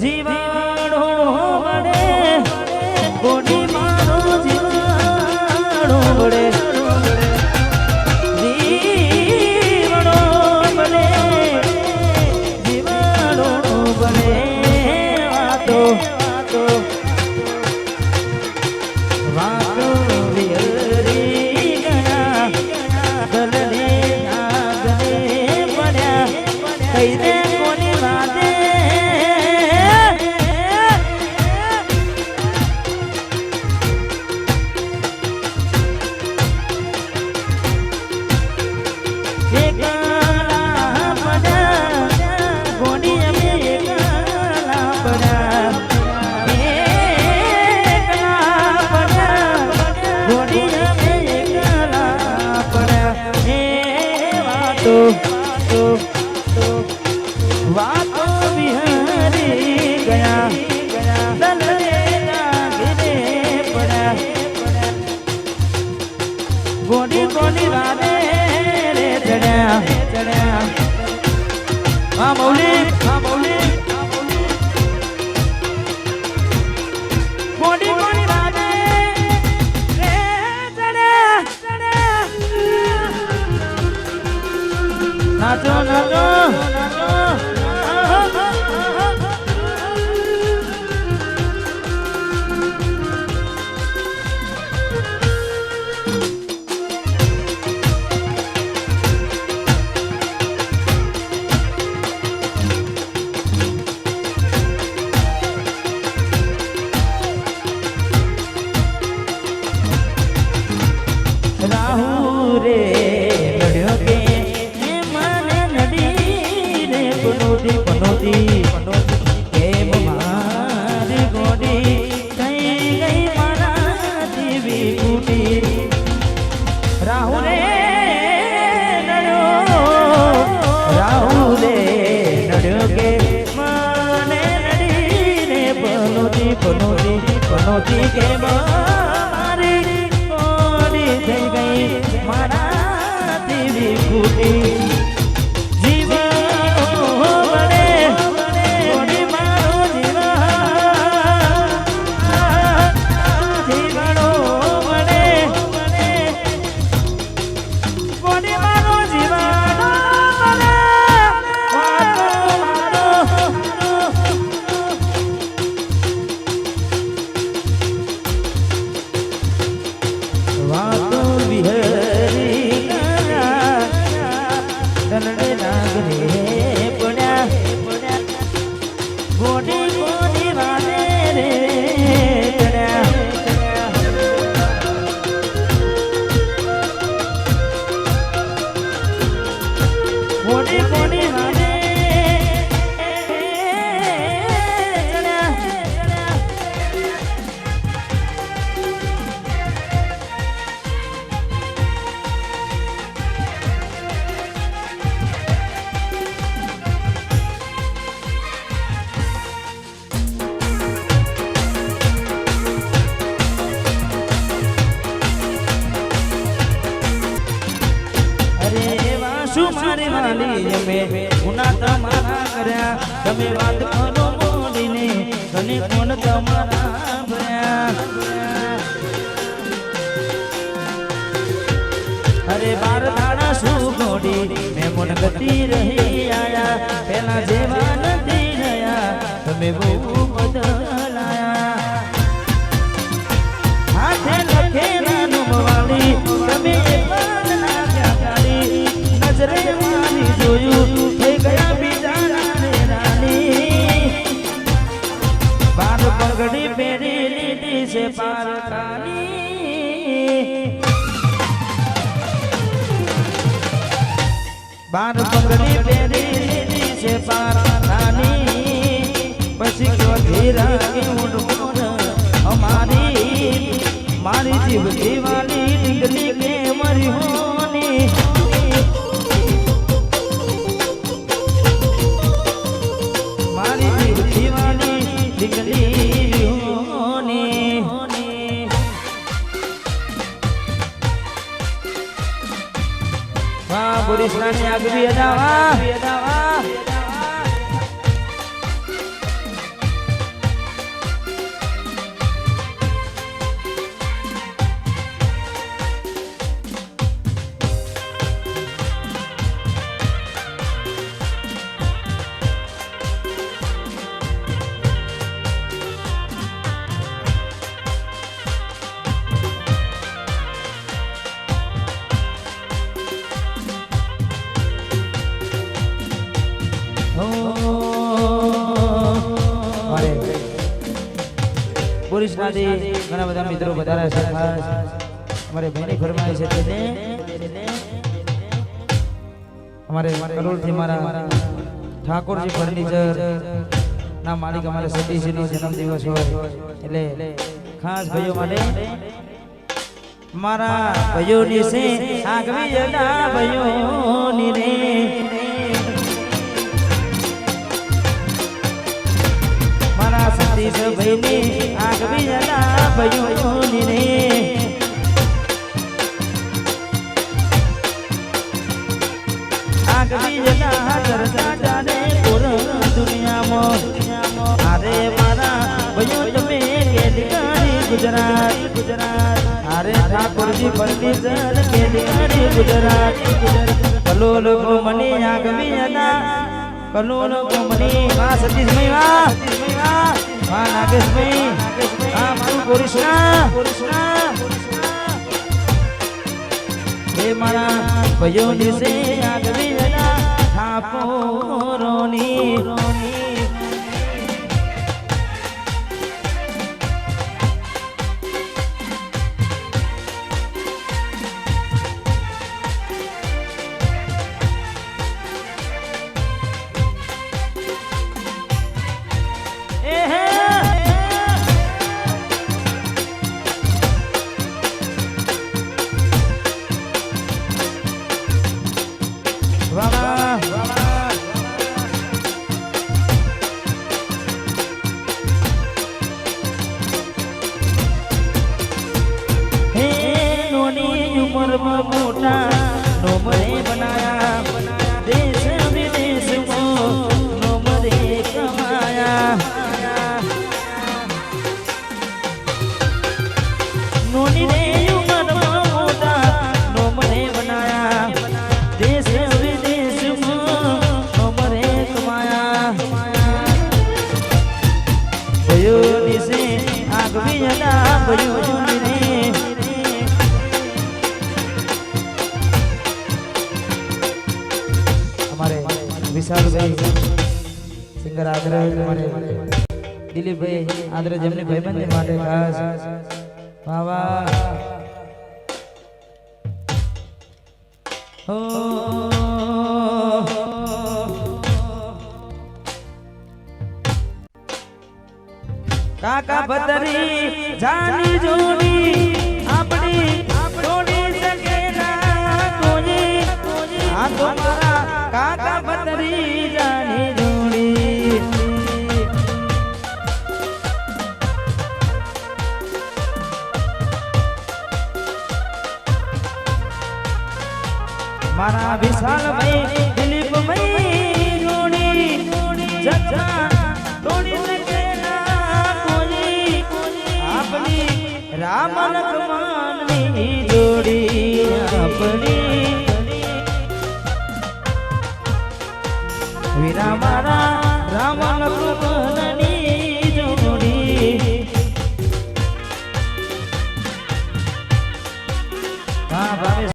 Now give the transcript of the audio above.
જીવાડો વડે ગોડી મારો જીવાડો વડે જીવાડો વડે જીવાડો વડે વાતો વાતો વિહરી ગયા દલને નાગને પડ્યા કઈને કોની વાતે વાતો વિહરી ગયા દલને નાગને પડ્યા ગોડી ગોડી વાદે રે ચડ્યા હા મૌલી ગોડી ગોડી વાદે રે ચડ્યા નાચો રાહુ રે લડ્યો કે મને નડી રે પનોતી કેમ મારી ગોડી થઈ ગઈ મારાથી વિકુટી રાહુ રે નડ્યો કે મને નડી રે પનોતી કેમ થઈ ગઈ મારાથી વિકુટી જીવાડો વડે ગોડી મારો જીવાડો વડે ગોડી મારો જીવાડો વડે વાતો વિહરી ગયા દલને નાગને પડ્યા ગોડી ગોડી વાદે રે ચડ્યા ગોડી ગોડી વાદે મારી વાલી અમે ગુના તમારા કર્યા તમે વાત કરો મોડીને તને કોણ તમારા ભર્યા અરે બાર દાડા શું ગોડી મેં મન ગતિ રહી આયા પેલા જેવા નથી રહ્યા તમે બહુ બદલાયા હાથે લખેલા નુમવાળી તમે નજરે મારી જોયું થઈ ગયા બીજા રાની બાર પગડી પહેરી લીધી છે પારકાની બાર પગડી પહેરી લીધી છે પારકાની પછી ક્યોથી રાખી ઊંડું અમારી મારી જીવ જીવાની ડીંગલી કે મરી હોની પુરુષની આગવી અદાવા કુરિશનાથી ઘણા બધા મિત્રો વધાર્યા છે ખાસ અમારે ભાઈની ફરમાઈ છે તેને અમારે કરોડથી મારા ઠાકોરજી ફર્નિચર ના માલિક અમારે સતીશનો જન્મદિવસ હોય એટલે ખાસ ભાઈઓ માટે મારા ભાઈઓની છે આગવી જના ભાઈઓની રે મારા સતીશ ભાઈની આગવી જના ભાઈઓની રે આગવી જના ચર્ચા ચાલે પૂર્ણ દુનિયામાં અરે મારા ભાઈઓ તમે કેદકારી ગુજરાત અરે ઠાકોરજી ફર્નિચર કેદકારી ગુજરાત કલોલ કોમની આગવી જના કલોલ કોમની માં સતીશભાઈ માં નાગેશભાઈ આ મારું કુરિશના હે મારા ભાઈઓની સે આગવી જના ઠાકોરોની મોટા નોમરે બનાયા દેશ વિદેશમાં નોમરે કમાયા નોની રે ઉમરમાં મોટા નોમરે બનાયા દેશ વિદેશમાં નોમરે કમાયા ભયો દિશે આગવી જના ભયો વિશાલભાઈ સિંગર આદરે અમારે દિલીપભાઈ આદરે જેમની ભાઈબંધી માટે ખાસ વાહ હો કાકા પતરી જાની જોડી આપણી જોડી શકે ના કોઈ આ તો મારા કાકા પતરી જાની જોડી મારા વિશાલભાઈ દિલીપભાઈ જોડી જગમાં તોડી શકે ના કોઈ આપણી રામ લક્ષ્મણની જોડી આપણી વીરા મારા રામ લક્ષ્મણની જોડી હા ભાવેશ